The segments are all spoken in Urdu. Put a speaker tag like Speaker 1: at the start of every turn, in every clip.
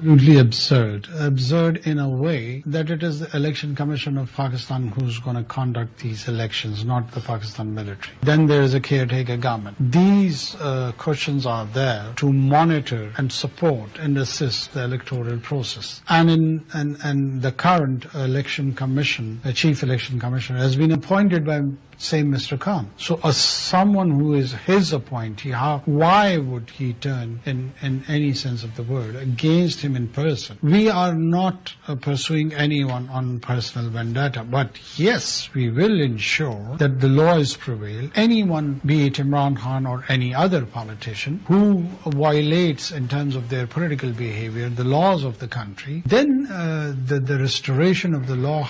Speaker 1: Absolutely absurd in a way that it is the Election Commission of Pakistan who's going to conduct these elections, not the Pakistan military. Then there is a caretaker government. These questions are there to monitor and support and assist the electoral process. And the current Election Commission, the Chief Election Commissioner, has been appointed by same Mr. Khan. So someone who is his appointee, why would he turn in any sense of the word against him in person? We are not pursuing anyone on personal vendetta, but yes, we will ensure that the laws prevail. Anyone, be it Imran Khan or any other politician, who violates in terms of their political behavior the laws of the country, then the restoration of the law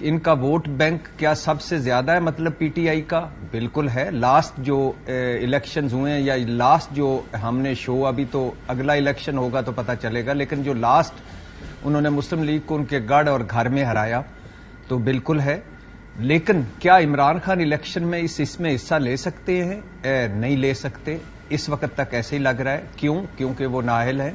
Speaker 2: ان کا ووٹ بینک کیا سب سے زیادہ ہے مطلب پی ٹی آئی کا؟ بالکل ہے. لاسٹ جو الیکشنز ہوئے ہیں یا لاسٹ جو ہم نے شو، ابھی تو اگلا الیکشن ہوگا تو پتہ چلے گا، لیکن جو لاسٹ انہوں نے مسلم لیگ کو ان کے گڑھ اور گھر میں ہرایا تو بالکل ہے. لیکن کیا عمران خان الیکشن میں اس میں حصہ لے سکتے ہیں؟ نہیں لے سکتے. اس وقت تک ایسے ہی لگ رہا ہے. کیوں؟ کیونکہ وہ نااہل ہیں.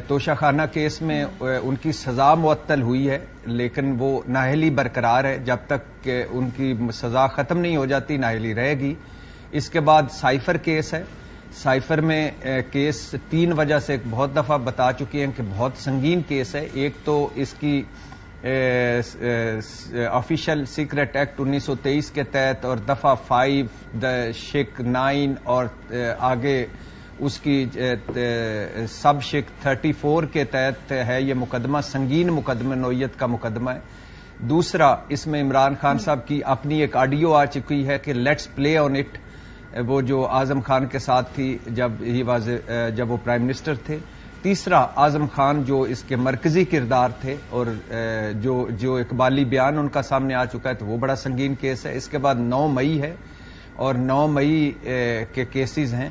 Speaker 2: توشہ خانہ کیس میں ان کی سزا معطل ہوئی ہے، لیکن وہ نااہلی برقرار ہے. جب تک کہ ان کی سزا ختم نہیں ہو جاتی نااہلی رہے گی. اس کے بعد سائفر کیس ہے. سائفر میں کیس 3 وجہ سے بہت دفعہ بتا چکے ہیں کہ بہت سنگین کیس ہے. ایک تو اس کی آفیشیل سیکرٹ ایکٹ 1923 کے تحت اور دفعہ 5 شک 9 اور آگے اس کی سب شک 34 کے تحت ہے. یہ مقدمہ سنگین مقدمہ نوعیت کا مقدمہ ہے. دوسرا، اس میں عمران خان صاحب کی اپنی ایک آڈیو آ چکی ہے کہ لیٹس پلے آن اٹ، وہ جو اعظم خان کے ساتھ تھی جب وہ پرائم منسٹر تھے. تیسرا، اعظم خان جو اس کے مرکزی کردار تھے اور جو اقبالی بیان ان کا سامنے آ چکا ہے تو وہ بڑا سنگین کیس ہے. اس کے بعد 9 مئی ہے اور 9 مئی کے کیسز ہیں.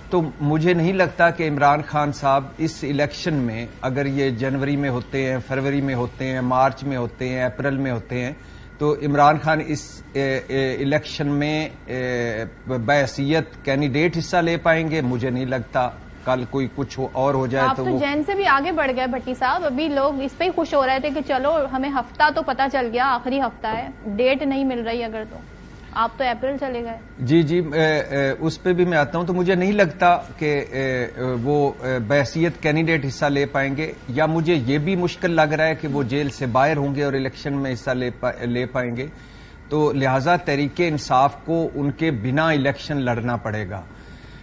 Speaker 2: تو مجھے نہیں لگتا کہ عمران خان صاحب اس الیکشن میں، اگر یہ جنوری میں ہوتے ہیں، فروری میں ہوتے ہیں، مارچ میں ہوتے ہیں، اپریل میں ہوتے ہیں، تو عمران خان اس الیکشن میں بحیثیت کینڈیڈیٹ حصہ لے پائیں گے. مجھے نہیں لگتا. کل کوئی کچھ اور ہو جائے
Speaker 3: تو جین سے بھی آگے بڑھ گئے بھٹی صاحب. ابھی لوگ اس پہ ہی خوش ہو رہے تھے کہ چلو ہمیں ہفتہ تو پتہ چل گیا، آخری ہفتہ ہے، ڈیٹ نہیں مل رہی. اگر تو آپ تو اپریل چلے گئے.
Speaker 2: جی اس پہ بھی میں آتا ہوں. تو مجھے نہیں لگتا کہ وہ بحیثیت کینڈیڈیٹ حصہ لے پائیں گے، یا مجھے یہ بھی مشکل لگ رہا ہے کہ وہ جیل سے باہر ہوں گے اور الیکشن میں حصہ لے پائیں گے. تو لہذا تحریک انصاف کو ان کے بنا الیکشن لڑنا پڑے گا.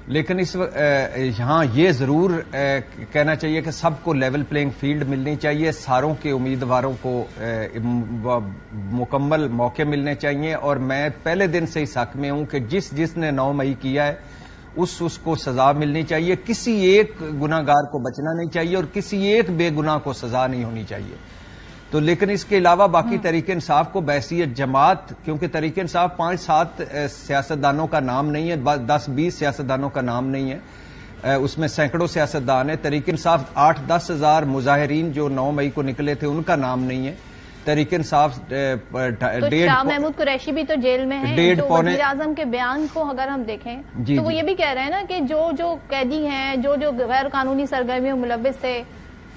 Speaker 2: لیکن یہاں یہ ضرور کہنا چاہیے کہ سب کو لیول پلینگ فیلڈ ملنی چاہیے. ساروں کے امیدواروں کو مکمل موقع ملنے چاہیے. اور میں پہلے دن سے اس حق میں ہوں کہ جس نے 9 مئی کیا ہے اس کو سزا ملنی چاہیے. کسی ایک گناہ گار کو بچنا نہیں چاہیے اور کسی ایک بے گناہ کو سزا نہیں ہونی چاہیے. تو لیکن اس کے علاوہ باقی تحریک انصاف کو بحیثیت جماعت، کیونکہ تحریک انصاف 5-7 سیاستدانوں کا نام نہیں ہے، 10-20 سیاستدانوں کا نام نہیں ہے، اس میں سینکڑوں سیاستدان ہیں. تحریک انصاف 8-10 ہزار مظاہرین جو 9 مئی کو نکلے تھے ان کا نام نہیں ہے. تحریک انصاف
Speaker 3: شاہ محمود قریشی بھی تو جیل میں ہیں. جو وزیر اعظم کے بیان کو اگر ہم دیکھیں تو وہ یہ بھی کہہ رہے ہیں نا کہ جو قیدی ہیں، جو غیر قانونی سرگرمیوں میں ملوث تھے،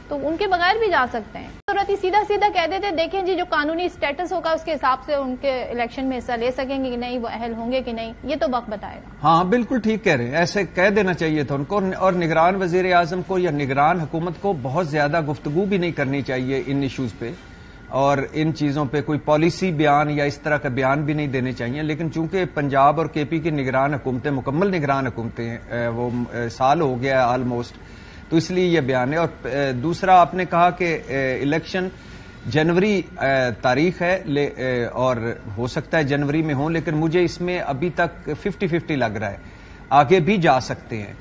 Speaker 3: تو ان کے بغیر بھی جا سکتے ہیں. ضرورت ہی سیدھا کہہ دیتے دیکھیں جی جو قانونی سٹیٹس ہوگا اس کے حساب سے ان کے الیکشن میں حصہ لے سکیں گے کہ نہیں، وہ اہل ہوں گے کہ نہیں، یہ تو وقت بتائے گا.
Speaker 2: ہاں بالکل ٹھیک کہہ رہے ہیں. ایسے کہہ دینا چاہیے تھا ان کو. اور نگران وزیر اعظم کو یا نگران حکومت کو بہت زیادہ گفتگو بھی نہیں کرنی چاہیے ان ایشوز پہ، اور ان چیزوں پہ کوئی پالیسی بیان یا اس طرح کا بیان بھی نہیں دینے چاہیے. لیکن چونکہ پنجاب اور کے پی کی نگران حکومتیں مکمل نگران حکومتیں ہیں، وہ سال ہو گیا ہے آلموسٹ، تو اس لیے یہ بیان ہے. اور دوسرا آپ نے کہا کہ الیکشن جنوری تاریخ ہے اور ہو سکتا ہے جنوری میں ہوں، لیکن مجھے اس میں ابھی تک 50-50 لگ رہا ہے، آگے بھی جا سکتے ہیں.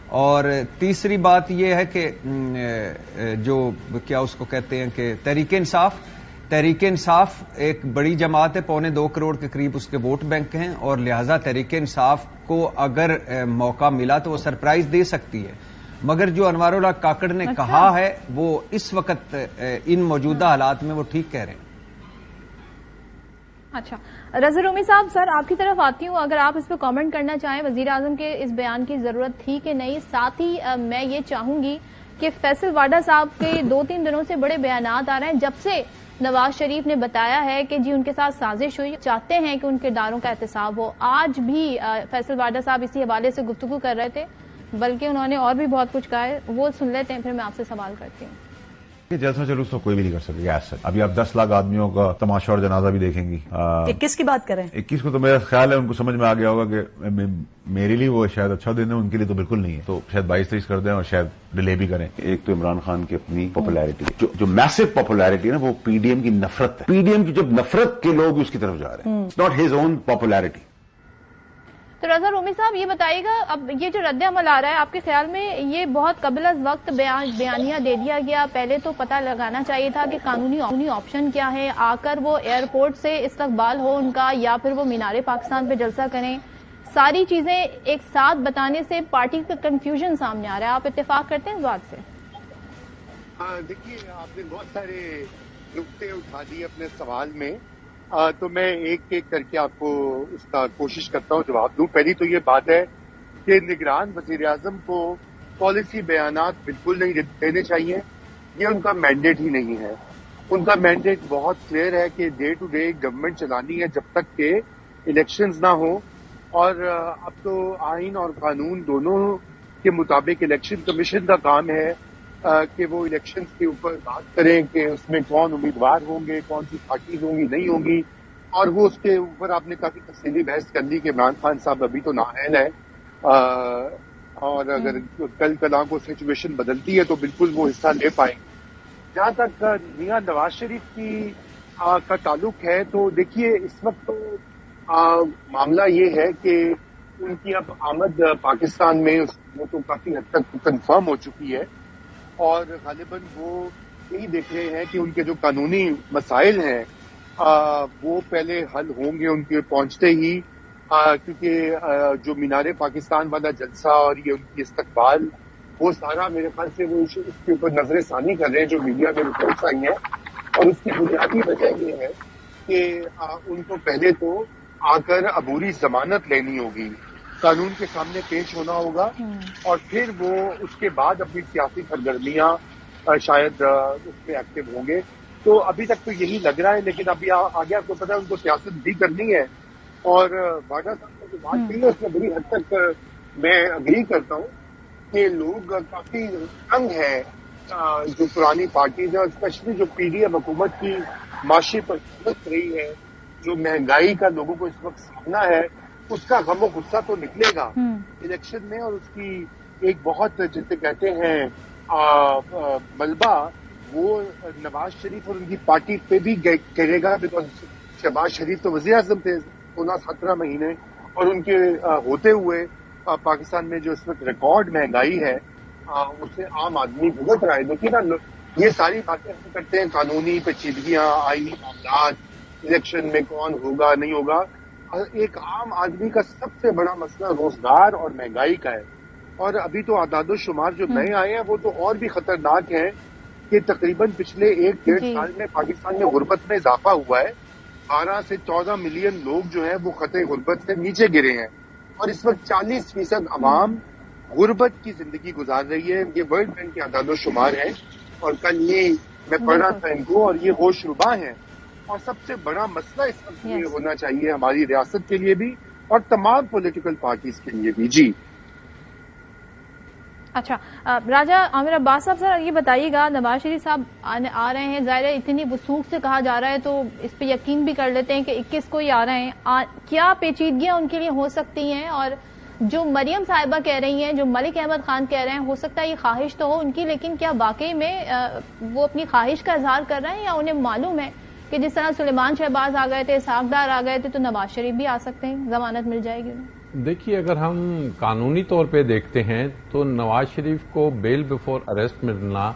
Speaker 2: اور تیسری بات یہ ہے کہ جو کیا اس کو کہتے ہیں کہ تحریک انصاف ایک بڑی جماعت ہے، 1.25 کروڑ کے قریب اس کے ووٹ بینک ہیں، اور لہذا تحریک انصاف کو اگر موقع ملا تو وہ سرپرائز دے سکتی ہے. مگر جو انوار اللہ کاکڑ نے کہا ہے وہ اس وقت ان موجودہ حالات میں وہ ٹھیک کہہ رہے ہیں.
Speaker 3: اچھا رضا رومی صاحب، سر آپ کی طرف آتی ہوں، اگر آپ اس پہ کامنٹ کرنا چاہیں، وزیر اعظم کے اس بیان کی ضرورت تھی کہ نہیں. ساتھ ہی میں یہ چاہوں گی کہ فیصل واڈا صاحب کے 2-3 دنوں سے بڑے بیانات آ رہے ہیں جب سے نواز شریف نے بتایا ہے کہ جی ان کے ساتھ سازش ہوئی، چاہتے ہیں کہ ان کرداروں کا احتساب ہو. آج بھی فیصل واڈا صاحب اسی حوالے سے گفتگو کر رہے تھے، بلکہ انہوں نے اور بھی بہت کچھ کہا ہے، وہ سن لیتے ہیں پھر میں آپ سے سوال کرتی ہوں.
Speaker 4: جلسہ جلوس تو کوئی بھی نہیں کر سکے گا. ابھی آپ 10 لاکھ آدمیوں کا تماشا اور جنازہ بھی دیکھیں گی.
Speaker 5: 21 کی بات کریں،
Speaker 4: 21 کو تو میرا خیال ہے ان کو سمجھ میں آ گیا ہوگا کہ میرے لیے وہ شاید اچھا دن ہے، ان کے لیے تو بالکل نہیں ہے. تو شاید 22-23 کر دیں اور شاید ڈیلے بھی کریں. ایک تو عمران خان کی اپنی پاپولیرٹی، جو میسو پاپولیرٹی ہے نا، وہ پی ڈی ایم کی نفرت ہے. پی ڈی ایم کی جب نفرت کے لوگ اس کی طرف جا رہے ہیں، ناٹ ہز اون پاپولیرٹی.
Speaker 3: تو رضا رومی صاحب یہ بتائیے گا، اب یہ جو رد عمل آ رہا ہے آپ کے خیال میں یہ بہت قبل از وقت بیانیہ دے دیا گیا؟ پہلے تو پتہ لگانا چاہیے تھا کہ قانونی آپشن کیا ہے، آ کر وہ ایئرپورٹ سے استقبال ہو ان کا، یا پھر وہ مینار پاکستان پہ جلسہ کریں؟ ساری چیزیں ایک ساتھ بتانے سے پارٹی کا کنفیوژن سامنے آ رہا ہے، آپ اتفاق کرتے ہیں اس بات سے؟
Speaker 5: دیکھیے، آپ نے بہت سارے نقطے اٹھا دیے اپنے سوال میں، تو میں ایک ایک کر کے آپ کو اس کا کوشش کرتا ہوں جواب دوں۔ پہلی تو یہ بات ہے کہ نگران وزیر اعظم کو پالیسی بیانات بالکل نہیں دینے چاہیے، یہ ان کا مینڈیٹ ہی نہیں ہے۔ ان کا مینڈیٹ بہت کلیئر ہے کہ ڈے ٹو ڈے گورنمنٹ چلانی ہے جب تک کہ الیکشنز نہ ہوں، اور اب تو آئین اور قانون دونوں کے مطابق الیکشن کمیشن کا کام ہے کہ وہ الیکشنز کے اوپر بات کریں کہ اس میں کون امیدوار ہوں گے، کون سی پارٹیز ہوں گی نہیں ہوں گی، اور وہ اس کے اوپر آپ نے کافی تفصیلی بحث کر لی کہ عمران خان صاحب ابھی تو نااہل ہے، اور اگر کل کلاں کو سچویشن بدلتی ہے تو بالکل وہ حصہ لے پائیں۔ جہاں تک میاں نواز شریف کا تعلق ہے تو دیکھیے اس وقت تو معاملہ یہ ہے کہ ان کی اب آمد پاکستان میں وہ تو کافی حد تک کنفرم ہو چکی ہے، اور غالباً وہ یہی دیکھ رہے ہیں کہ ان کے جو قانونی مسائل ہیں وہ پہلے حل ہوں گے ان کے پہنچتے ہی، کیونکہ جو مینار پاکستان والا جلسہ اور یہ ان کی استقبال، وہ سارا میرے خیال سے وہ اس کے اوپر نظر ثانی کر رہے ہیں جو میڈیا میں رپورٹس آئی ہیں، اور اس کی بنیادی وجہ یہ ہے کہ ان کو پہلے تو آ کر عبوری ضمانت لینی ہوگی، قانون کے سامنے پیش ہونا ہوگا، اور پھر وہ اس کے بعد اپنی سیاسی سرگرمیاں شاید اس میں ایکٹیو ہوں گے۔ تو ابھی تک تو یہی لگ رہا ہے، لیکن ابھی آگے آپ کو پتا ہے ان کو سیاست بھی کرنی ہے، اور واڈا صاحب نے جو بات کی ہے اس میں بڑی حد تک میں اگری کرتا ہوں کہ لوگ کافی تنگ ہیں، جو پرانی پارٹیز ہیں، اسپیشلی جو پی ڈی ایم حکومت کی معاشی پرفارمنس رہی ہے، جو مہنگائی کا لوگوں کو اس وقت سامنا ہے، اس کا غم و غصہ تو نکلے گا الیکشن میں، اور اس کی ایک بہت جسے کہتے ہیں ملبہ وہ نواز شریف اور ان کی پارٹی پہ بھی گرے گا، بیکاز شہباز شریف تو وزیر اعظم تھے 16-17 مہینے، اور ان کے ہوتے ہوئے پاکستان میں جو اس وقت ریکارڈ مہنگائی ہے اسے عام آدمی بھگت رہا ہے۔ دیکھیے نا، یہ ساری باتیں ہم کرتے ہیں، قانونی پیچیدگیاں، آئینی معاملات، الیکشن میں کون ہوگا نہیں ہوگا، ایک عام آدمی کا سب سے بڑا مسئلہ روزگار اور مہنگائی کا ہے، اور ابھی تو اعداد و شمار جو نئے آئے ہیں وہ تو اور بھی خطرناک ہیں کہ تقریباً پچھلے 1-1.5 سال میں پاکستان میں غربت میں اضافہ ہوا ہے، 12 سے 14 ملین لوگ جو ہیں وہ خطے غربت سے نیچے گرے ہیں، اور اس وقت 40% عوام غربت کی زندگی گزار رہی ہے۔ یہ ورلڈ بینک کے اعداد و شمار ہیں، اور کل یہ میں پڑھ رہا تھا ان کو، اور یہ ہوش ربا ہیں، اور سب سے بڑا مسئلہ اس وقت یہ ہونا چاہیے ہماری ریاست کے لیے بھی اور تمام پولیٹیکل پارٹیز کے لیے بھی۔ جی
Speaker 3: اچھا، راجہ عامر عباس صاحب ذرا یہ بتائیے گا، نواز شریف صاحب آ رہے ہیں، ظاہر ہے اتنی وثوق سے کہا جا رہا ہے تو اس پہ یقین بھی کر لیتے ہیں کہ 21 کو ہی آ رہے ہیں، کیا پیچیدگیاں ان کے لیے ہو سکتی ہیں؟ اور جو مریم صاحبہ کہہ رہی ہیں، جو ملک احمد خان کہہ رہے ہیں، ہو سکتا ہے یہ خواہش تو ہو ان کی، لیکن کیا واقعی میں وہ اپنی خواہش کا اظہار کر رہے ہیں، یا انہیں معلوم ہے کہ جس طرح سلیمان شہباز آ گئے تھے، اسحاق ڈار آ گئے تھے، تو نواز شریف بھی آ سکتے ہیں، ضمانت مل جائے گی انہیں؟
Speaker 6: دیکھیے، اگر ہم قانونی طور پہ دیکھتے ہیں تو نواز شریف کو بیل بفور اریسٹ ملنا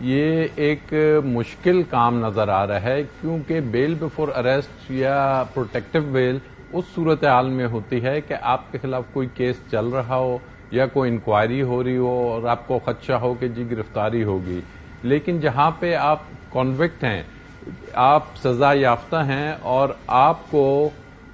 Speaker 6: یہ ایک مشکل کام نظر آ رہا ہے، کیونکہ بیل بفور اریسٹ یا پروٹیکٹیو بیل اس صورتحال میں ہوتی ہے کہ آپ کے خلاف کوئی کیس چل رہا ہو یا کوئی انکوائری ہو رہی ہو اور آپ کو خدشہ ہو کہ جی گرفتاری ہوگی، لیکن جہاں پہ آپ کنوکٹ ہیں، آپ سزا یافتہ ہیں، اور آپ کو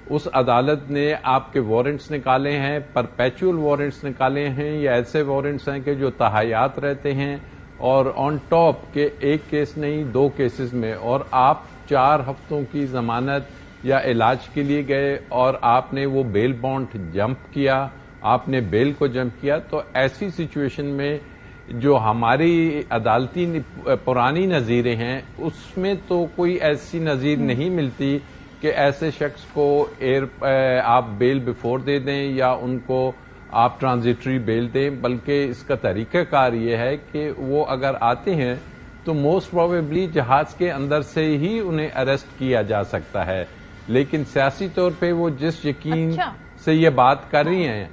Speaker 6: اس عدالت نے آپ کے وارنٹس نکالے ہیں، پرپیچول وارنٹس نکالے ہیں، یا ایسے وارنٹس ہیں کہ جو تحایات رہتے ہیں، اور آن ٹاپ کے ایک کیس نہیں 2 کیسز میں، اور آپ 4 ہفتوں کی ضمانت یا علاج کے لیے گئے اور آپ نے وہ بیل بانڈ جمپ کیا، آپ نے بیل کو جمپ کیا، تو ایسی سچویشن میں جو ہماری عدالتی پرانی نظیریں ہیں اس میں تو کوئی ایسی نظیر نہیں ملتی کہ ایسے شخص کو آپ بیل بفور دے دیں یا ان کو آپ ٹرانزیٹری بیل دیں، بلکہ اس کا طریقہ کار یہ ہے کہ وہ اگر آتے ہیں تو موسٹ پروبیبلی جہاز کے اندر سے ہی انہیں اریسٹ کیا جا سکتا ہے، لیکن سیاسی طور پہ وہ جس یقین سے یہ بات کر رہی ہیں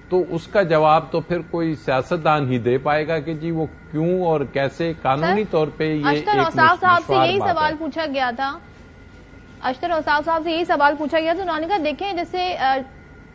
Speaker 6: تو اس کا جواب تو پھر کوئی سیاستدان ہی دے پائے گا کہ جی وہ کیوں اور کیسے قانونی طور پہ یہ
Speaker 3: اشتر اوصاف صاحب سے یہی سوال پوچھا گیا تھا. اشتر اوصاف صاحب سے یہی سوال پوچھا گیا تو انہوں نے کہا دیکھیں جیسے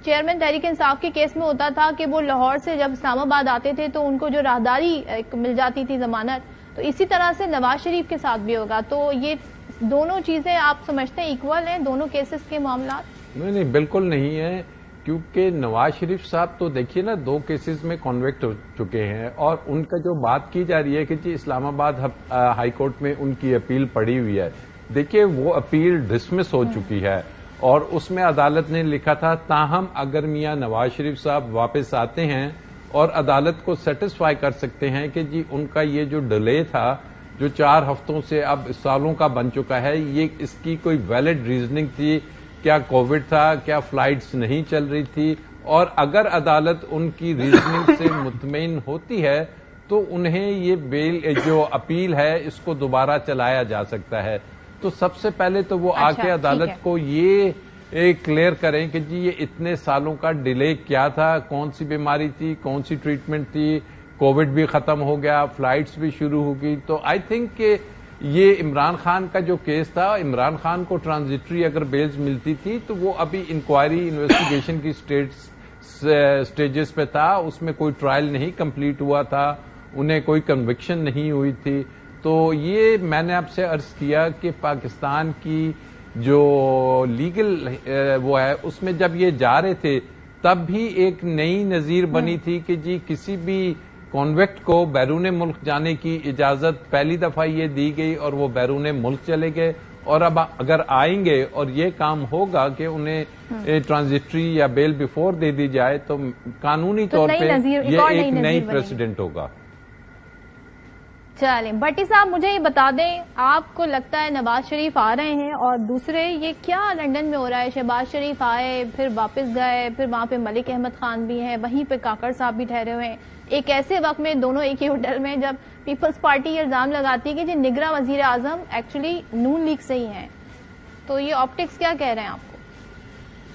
Speaker 3: چیئرمین تحریک انصاف کے کیس میں ہوتا تھا کہ وہ لاہور سے جب اسلام آباد آتے تھے تو ان کو جو راہداری مل جاتی تھی ضمانت, تو اسی طرح سے نواز شریف کے ساتھ بھی ہوگا. تو یہ دونوں چیزیں آپ سمجھتے ہیں ایکول ہیں دونوں کیسز کے معاملات؟
Speaker 6: نہیں بالکل نہیں ہے, کیونکہ نواز شریف صاحب تو دیکھیے نا 2 کیسز میں کنوکٹ ہو چکے ہیں اور ان کا جو بات کی جا رہی ہے کہ جی اسلام آباد ہائی کورٹ میں ان کی اپیل پڑی ہوئی ہے. دیکھیے وہ اپیل ڈسمس ہو چکی ہے اور اس میں عدالت نے لکھا تھا تاہم اگر میاں نواز شریف صاحب واپس آتے ہیں اور عدالت کو سیٹسفائی کر سکتے ہیں کہ جی ان کا یہ جو ڈیلے تھا جو 4 ہفتوں سے اب سالوں کا بن چکا ہے, یہ اس کی کوئی ویلڈ ریزننگ تھی, کیا کووڈ تھا, کیا فلائٹس نہیں چل رہی تھی, اور اگر عدالت ان کی ریزننگ سے مطمئن ہوتی ہے تو انہیں یہ بیل جو اپیل ہے اس کو دوبارہ چلایا جا سکتا ہے. تو سب سے پہلے تو وہ آ کے عدالت کو یہ کلیئر کریں کہ جی یہ اتنے سالوں کا ڈیلے کیا تھا, کون سی بیماری تھی, کون سی ٹریٹمنٹ تھی, کووڈ بھی ختم ہو گیا, فلائٹس بھی شروع ہو گئی. تو آئی تھنک کہ یہ عمران خان کا جو کیس تھا, عمران خان کو ٹرانزٹری اگر بیلز ملتی تھی تو وہ ابھی انکوائری انویسٹیگیشن کی سٹیجز پہ تھا, اس میں کوئی ٹرائل نہیں کمپلیٹ ہوا تھا, انہیں کوئی کنوکشن نہیں ہوئی تھی. تو یہ میں نے آپ سے عرض کیا کہ پاکستان کی جو لیگل وہ ہے اس میں جب یہ جا رہے تھے تب بھی ایک نئی نظیر بنی تھی کہ جی کسی بھی کانویکٹ کو بیرون ملک جانے کی اجازت پہلی دفعہ یہ دی گئی اور وہ بیرون ملک چلے گئے, اور اب اگر آئیں گے اور یہ کام ہوگا کہ انہیں ٹرانزٹری یا بیل بیفور دے دی جائے تو قانونی طور پہ یہ ایک نئی پریسیڈنٹ ہوگا.
Speaker 3: چلیں بٹی صاحب مجھے یہ بتا دیں, آپ کو لگتا ہے نواز شریف آ رہے ہیں, اور دوسرے یہ کیا لندن میں ہو رہا ہے, شہباز شریف آئے پھر واپس گئے, پھر وہاں پہ ملک احمد خان بھی ہیں, وہیں پہ کاکڑ صاحب بھی ٹھہرے ہوئے ہیں, ایک ایسے وقت میں دونوں ایک ہی ہوٹل میں جب پیپلز پارٹی یہ الزام لگاتی ہے کہ جی نگراں وزیر اعظم ایکچولی نون لیگ سے ہی ہیں, تو یہ آپٹکس کیا کہہ رہے ہیں آپ کو؟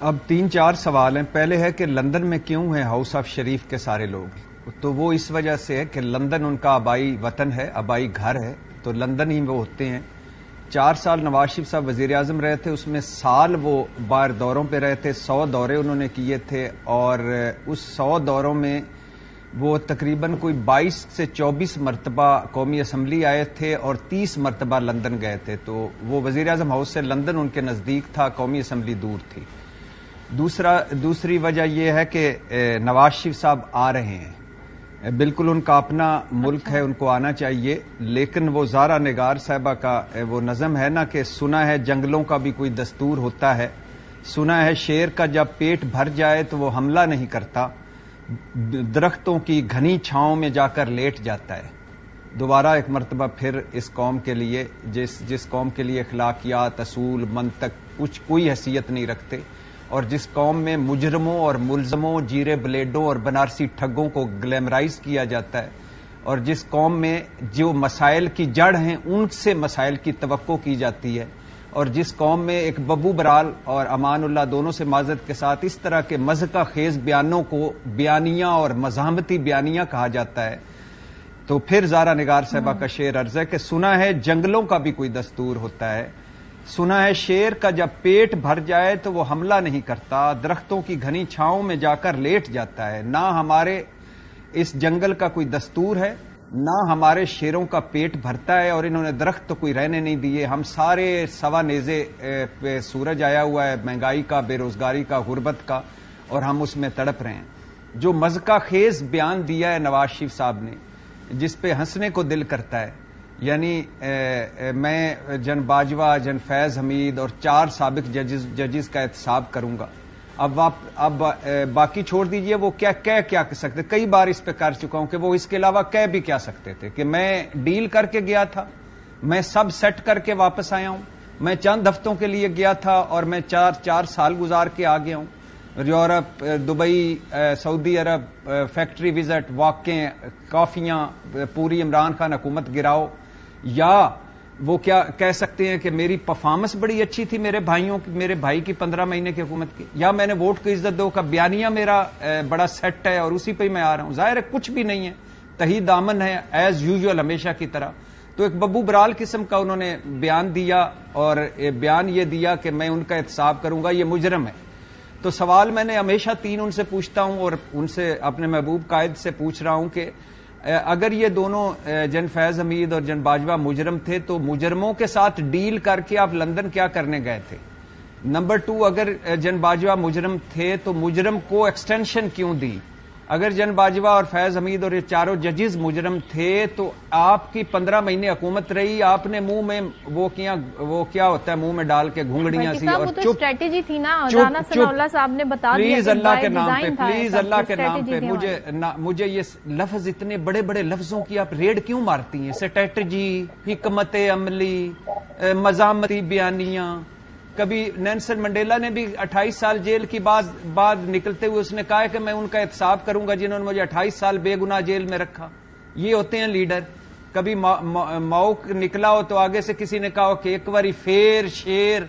Speaker 2: اب 3-4 سوال ہیں. پہلے ہے کہ لندن میں کیوں ہے ہاؤس آف شریف کے سارے لوگ, تو وہ اس وجہ سے ہے کہ لندن ان کا آبائی وطن ہے, آبائی گھر ہے, تو لندن ہی وہ ہوتے ہیں. 4 سال نواز شریف صاحب وزیر اعظم رہے تھے, اس میں سال وہ باہر دوروں پہ رہے تھے, 100 دورے انہوں نے کیے تھے, اور اس 100 دوروں میں وہ تقریباً کوئی 22 سے 24 مرتبہ قومی اسمبلی آئے تھے اور 30 مرتبہ لندن گئے تھے. تو وہ وزیر اعظم ہاؤس سے لندن ان کے نزدیک تھا, قومی اسمبلی دور تھی. دوسری وجہ یہ ہے کہ نواز شریف صاحب آ رہے ہیں, بالکل ان کا اپنا ملک ہے, ان کو آنا چاہیے, لیکن وہ زارا نگار صاحبہ کا وہ نظم ہے نا کہ سنا ہے جنگلوں کا بھی کوئی دستور ہوتا ہے, سنا ہے شیر کا جب پیٹ بھر جائے تو وہ حملہ نہیں کرتا, درختوں کی گھنی چھاؤں میں جا کر لیٹ جاتا ہے. دوبارہ ایک مرتبہ پھر اس قوم کے لیے جس قوم کے لیے اخلاقیات, اصول, منطق کوئی حیثیت نہیں رکھتے, اور جس قوم میں مجرموں اور ملزموں, جیرے بلیڈوں اور بنارسی ٹھگوں کو گلیمرائز کیا جاتا ہے, اور جس قوم میں جو مسائل کی جڑ ہیں ان سے مسائل کی توقع کی جاتی ہے, اور جس قوم میں ایک ببو برال اور امان اللہ دونوں سے معذرت کے ساتھ اس طرح کے مضحکہ خیز بیانوں کو بیانیہ اور مزاحمتی بیانیہ کہا جاتا ہے, تو پھر زارا نگار صاحبہ کا شعر عرض ہے کہ سنا ہے جنگلوں کا بھی کوئی دستور ہوتا ہے, سنا ہے شیر کا جب پیٹ بھر جائے تو وہ حملہ نہیں کرتا, درختوں کی گھنی چھاؤں میں جا کر لیٹ جاتا ہے. نہ ہمارے اس جنگل کا کوئی دستور ہے, نہ ہمارے شیروں کا پیٹ بھرتا ہے, اور انہوں نے درخت تو کوئی رہنے نہیں دیے. ہم سارے سوا نیزے پہ سورج آیا ہوا ہے, مہنگائی کا, بے روزگاری کا, غربت کا, اور ہم اس میں تڑپ رہے ہیں. جو مضحکہ خیز بیان دیا ہے نواز شریف صاحب نے, جس پہ ہنسنے کو دل کرتا ہے, یعنی میں جن باجوہ, جن فیض حمید اور 4 سابق ججز کا احتساب کروں گا. اب باقی چھوڑ دیجئے وہ کیا کہہ سکتے, کئی بار اس پہ کر چکا ہوں کہ وہ اس کے علاوہ کہہ بھی کیا سکتے تھے کہ میں ڈیل کر کے گیا تھا, میں سب سیٹ کر کے واپس آیا ہوں, میں چند ہفتوں کے لیے گیا تھا اور میں 4 سال گزار کے آ گیا ہوں. یورپ, دبئی, سعودی عرب, فیکٹری وزٹ, واقعے, کافیاں, پوری عمران خان حکومت گراؤ, یا وہ کیا کہہ سکتے ہیں کہ میری پرفارمنس بڑی اچھی تھی میرے بھائی کی 15 مہینے کی حکومت کی, یا میں نے ووٹ کی عزت دو کا بیانیہ میرا بڑا سیٹ ہے اور اسی پہ میں آ رہا ہوں. ظاہر ہے کچھ بھی نہیں ہے, تہی دامن ہے ایز یوزول ہمیشہ کی طرح. تو ایک ببو برال قسم کا انہوں نے بیان دیا, اور بیان یہ دیا کہ میں ان کا احتساب کروں گا, یہ مجرم ہے. تو سوال میں نے ہمیشہ 3 ان سے پوچھتا ہوں, اور ان سے اپنے محبوب قائد سے پوچھ رہا ہوں کہ اگر یہ دونوں جن فیض حمید اور جن باجوہ مجرم تھے تو مجرموں کے ساتھ ڈیل کر کے آپ لندن کیا کرنے گئے تھے؟ نمبر 2, اگر جن باجوہ مجرم تھے تو مجرم کو ایکسٹینشن کیوں دی؟ اگر جن باجوہ اور فیض حمید اور یہ چاروں ججز مجرم تھے تو آپ کی 15 مہینے حکومت رہی, آپ نے منہ میں وہ کیا ہوتا ہے منہ میں ڈال کے گھونگڑیاں سی اور چپ.
Speaker 3: اسٹریٹجی تھی نا, رانا ثناء اللہ صاحب نے بتا دیا.
Speaker 2: پلیز اللہ کے نام پہ, پلیز اللہ کے نام پہ مجھے یہ لفظ, اتنے بڑے بڑے لفظوں کی آپ ریڈ کیوں مارتی ہیں؟ اسٹریٹجی, حکمت عملی, مزاحمتی بیانیاں. کبھی نیلسن منڈیلا نے بھی 28 سال جیل کی بعد نکلتے ہوئے اس نے کہا کہ میں ان کا احتساب کروں گا جنہوں نے مجھے 28 سال بے گناہ جیل میں رکھا. یہ ہوتے ہیں لیڈر. کبھی موق نکلا ہو تو آگے سے کسی نے کہا ہو کہ ایک باری فیر شیر,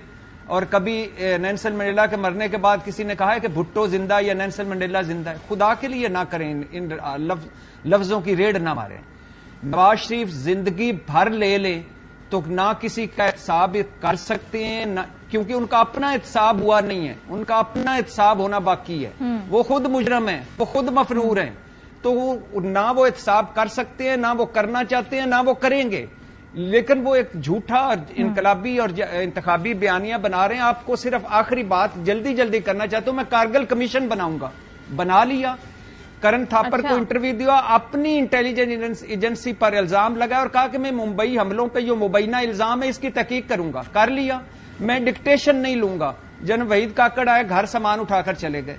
Speaker 2: اور کبھی نیلسن منڈیلا کے مرنے کے بعد کسی نے کہا ہے کہ بھٹو زندہ یا نیلسن منڈیلا زندہ ہے. خدا کے لیے نہ کریں, ان لفظوں کی ریڈ نہ ماریں. نواز شریف زندگی بھر لے لیں تو نہ کسی کا احتساب کر سکتے ہیں, نہ کیونکہ ان کا اپنا احتساب ہوا نہیں ہے, ان کا اپنا احتساب ہونا باقی ہے. وہ خود مجرم ہیں, وہ خود مفرور ہیں, تو نہ وہ احتساب کر سکتے ہیں, نہ وہ کرنا چاہتے ہیں, نہ وہ کریں گے. لیکن وہ ایک جھوٹا انقلابی اور انتخابی بیانیہ بنا رہے ہیں. آپ کو صرف آخری بات جلدی کرنا چاہتا ہوں, میں کارگل کمیشن بناؤں گا, بنا لیا. کرن تھاپر کو انٹرویو دیا, اپنی انٹیلیجنس ایجنسی پر الزام لگایا اور کہا کہ میں ممبئی حملوں پہ جو مبینہ الزام ہے اس کی تحقیق کروں گا. کر لیا. میں ڈکٹیشن نہیں لوں گا. جن وحید کاکڑ آئے, گھر سامان اٹھا کر چلے گئے.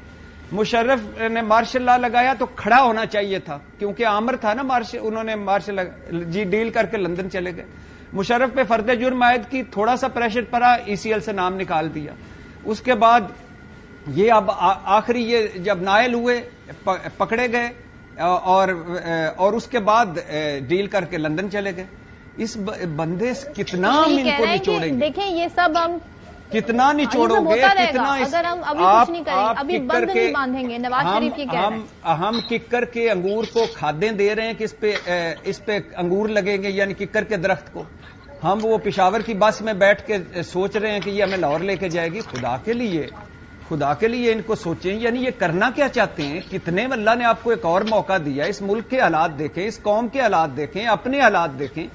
Speaker 2: مشرف نے مارشل لا لگایا تو کھڑا ہونا چاہیے تھا, کیونکہ آمر تھا نا انہوں نے مارشل ڈیل کر کے لندن چلے گئے. مشرف پہ فرد جرم عائد کی, تھوڑا سا پریشر پڑا, ECL سے نام نکال دیا. اس کے بعد یہ اب آخری یہ جب نائل ہوئے پکڑے گئے, اور اس کے بعد ڈیل کر کے لندن چلے گئے. اس بندے کتنا ہم ان کو نچوڑیں گے؟
Speaker 3: دیکھیں یہ سب ہم
Speaker 2: کتنا نچوڑو گے, کتنا
Speaker 3: اگر ہم ابھی کچھ نہیں کریں, ابھی بند نہیں باندھیں گے. نواز شریف کی کہہ رہے ہیں
Speaker 2: ہم ککر کے انگور کو کھادیں دے رہے ہیں کہ اس پہ انگور لگیں گے, یعنی ککر کے درخت کو. ہم وہ پشاور کی بس میں بیٹھ کے سوچ رہے ہیں کہ یہ ہمیں لاہور لے کے جائے گی. خدا کے لیے ان کو سوچیں, یعنی یہ کرنا کیا چاہتے ہیں؟ کتنے اللہ نے آپ کو ایک اور موقع دیا. اس ملک کے حالات دیکھیں, اس قوم کے حالات دیکھیں, اپنے حالات دیکھیں.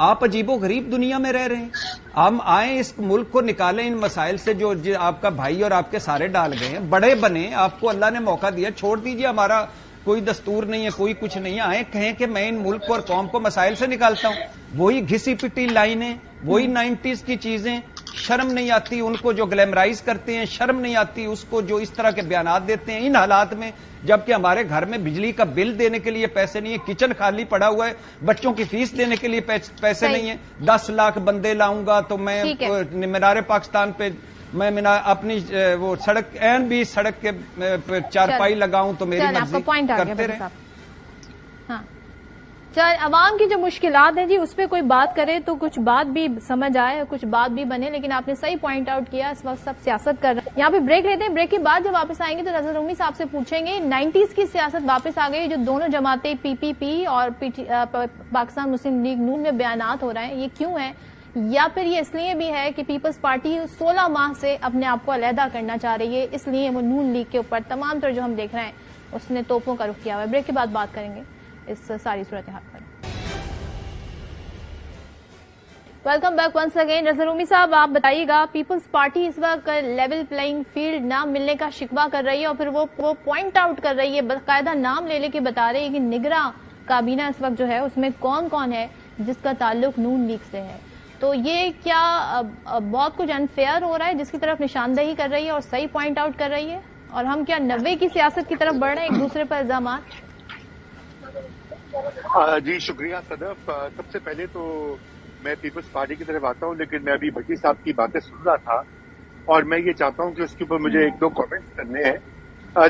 Speaker 2: آپ عجیب و غریب دنیا میں رہ رہے ہیں. ہم آئیں, اس ملک کو نکالیں ان مسائل سے جو آپ کا بھائی اور آپ کے سارے ڈال گئے ہیں. بڑے بنے, آپ کو اللہ نے موقع دیا. چھوڑ دیجئے, ہمارا کوئی دستور نہیں ہے, کوئی کچھ نہیں ہے. آئیں کہیں کہ میں ان ملک اور قوم کو مسائل سے نکالتا ہوں. وہی گھسی پٹی لائنیں, وہی 90s کی چیزیں. شرم نہیں آتی ان کو جو گلیمرائز کرتے ہیں, شرم نہیں آتی اس کو جو اس طرح کے بیانات دیتے ہیں ان حالات میں, جبکہ ہمارے گھر میں بجلی کا بل دینے کے لیے پیسے نہیں ہیں, کچن خالی پڑا ہوا ہے, بچوں کی فیس دینے کے لیے پیسے نہیں ہیں. 10 لاکھ بندے لاؤں گا تو میں مینار پاکستان پہ میں اپنی وہ سڑک بھی سڑک کے چارپائی لگاؤں تو میری مرضی کرتے رہے.
Speaker 3: عوام کی جو مشکلات ہیں جی اس پہ کوئی بات کرے تو کچھ بات بھی سمجھ آئے, کچھ بات بھی بنے. لیکن آپ نے صحیح پوائنٹ آؤٹ کیا, اس وقت سب سیاست کر رہے ہیں. یہاں پہ بریک لیتے ہیں, بریک کے بعد جب واپس آئیں گے تو نظر رومی صاحب سے پوچھیں گے 90s کی سیاست واپس آ گئی, جو دونوں جماعتیں PPP اور پاکستان مسلم لیگ نون میں بیانات ہو رہے ہیں, یہ کیوں ہیں؟ یا پھر یہ اس لیے بھی ہے کہ پیپلز پارٹی 16 ماہ سے اپنے آپ کو علیحدہ کرنا چاہ رہی ہے, اس لیے وہ نون لیگ کے اوپر تمام طرح جو ہم دیکھ رہے ہیں اس نے توپوں کا رخ کیا ہوا ہے. بریک کے بعد بات کریں گے اس ساری صورتحال پر. Welcome back once again. Raza Rumi sahab آپ بتائیے گا, پیپلز پارٹی اس وقت لیول پلئنگ فیلڈ نہ ملنے کا شکوہ کر رہی ہے, اور پھر وہ پوائنٹ آؤٹ کر رہی ہے, باقاعدہ نام لے کے بتا رہی ہے کہ نگراں کابینہ اس وقت جو ہے اس میں کون کون ہے جس کا تعلق نون لیگ سے ہے. تو یہ کیا بہت کچھ انفیئر ہو رہا ہے جس کی طرف نشاندہی کر رہی ہے اور صحیح پوائنٹ آؤٹ کر رہی ہے, اور ہم کیا 90 کی سیاست کی طرف بڑھ رہے ہیں ایک دوسرے پر الزامات؟
Speaker 5: جی شکریہ صدف. سب سے پہلے تو میں پیپلز پارٹی کی طرف آتا ہوں, لیکن میں ابھی بھٹی صاحب کی باتیں سن رہا تھا اور میں یہ چاہتا ہوں کہ اس کے اوپر مجھے 1-2 کامنٹس کرنے ہیں.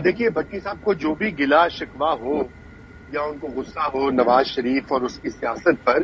Speaker 5: دیکھیے بھٹی صاحب کو جو بھی گلہ شکوہ ہو یا ان کو غصہ ہو نواز شریف اور اس کی سیاست پر,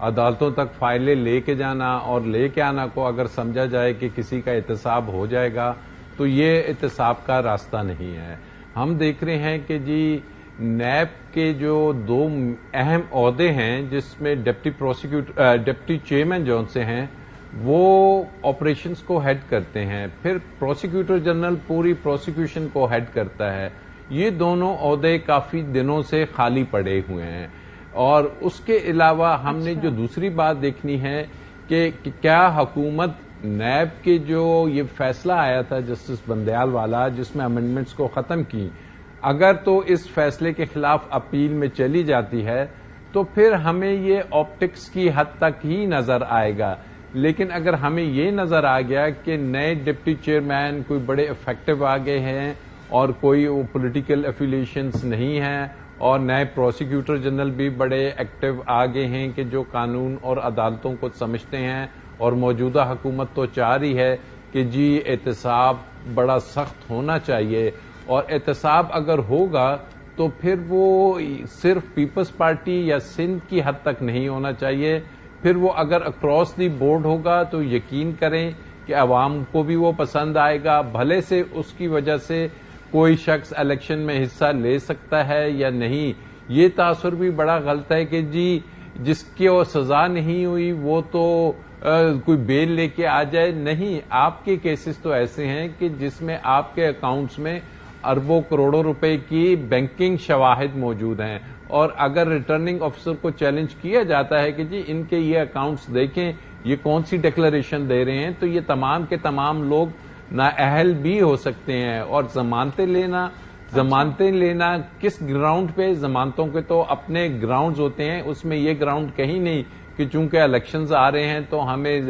Speaker 6: عدالتوں تک فائلیں لے کے جانا اور لے کے آنا کو اگر سمجھا جائے کہ کسی کا احتساب ہو جائے گا تو یہ احتساب کا راستہ نہیں ہے. ہم دیکھ رہے ہیں کہ جی نیب کے جو 2 اہم عہدے ہیں جس میں ڈپٹی چیئرمین جون سے ہیں وہ آپریشنز کو ہیڈ کرتے ہیں, پھر پروسیکیوٹر جنرل پوری پروسیکیوشن کو ہیڈ کرتا ہے. یہ دونوں عہدے کافی دنوں سے خالی پڑے ہوئے ہیں. اور اس کے علاوہ ہم نے جو دوسری بات دیکھنی ہے کہ کیا حکومت نیب کے جو یہ فیصلہ آیا تھا جسٹس بندیال والا جس میں امینڈمنٹس کو ختم کی, اگر تو اس فیصلے کے خلاف اپیل میں چلی جاتی ہے تو پھر ہمیں یہ آپٹکس کی حد تک ہی نظر آئے گا. لیکن اگر ہمیں یہ نظر آ گیا کہ نئے ڈپٹی چیئرمین کوئی بڑے افیکٹو آ گئے ہیں اور کوئی پولیٹیکل ایفیلیشنز نہیں ہیں اور نئے پروسیکیوٹر جنرل بھی بڑے ایکٹیو آ گئے ہیں کہ جو قانون اور عدالتوں کو سمجھتے ہیں, اور موجودہ حکومت تو چاہ رہی ہے کہ جی احتساب بڑا سخت ہونا چاہیے, اور احتساب اگر ہوگا تو پھر وہ صرف پیپلز پارٹی یا سندھ کی حد تک نہیں ہونا چاہیے, پھر وہ اگر اکراس دی بورڈ ہوگا تو یقین کریں کہ عوام کو بھی وہ پسند آئے گا, بھلے سے اس کی وجہ سے کوئی شخص الیکشن میں حصہ لے سکتا ہے یا نہیں. یہ تاثر بھی بڑا غلط ہے کہ جی جس کی وہ سزا نہیں ہوئی وہ تو کوئی بیل لے کے آ جائے. نہیں, آپ کے کیسز تو ایسے ہیں کہ جس میں آپ کے اکاؤنٹس میں اربوں کروڑوں روپے کی بینکنگ شواہد موجود ہیں, اور اگر ریٹرننگ آفیسر کو چیلنج کیا جاتا ہے کہ جی ان کے یہ اکاؤنٹس دیکھیں یہ کون سی ڈکلریشن دے رہے ہیں, تو یہ تمام کے تمام لوگ نااہل بھی ہو سکتے ہیں. اور ضمانتیں لینا کس گراؤنڈ پہ؟ ضمانتوں کے تو اپنے گراؤنڈز ہوتے ہیں, اس میں یہ گراؤنڈ کہیں نہیں کہ چونکہ الیکشنز آ رہے ہیں تو ہمیں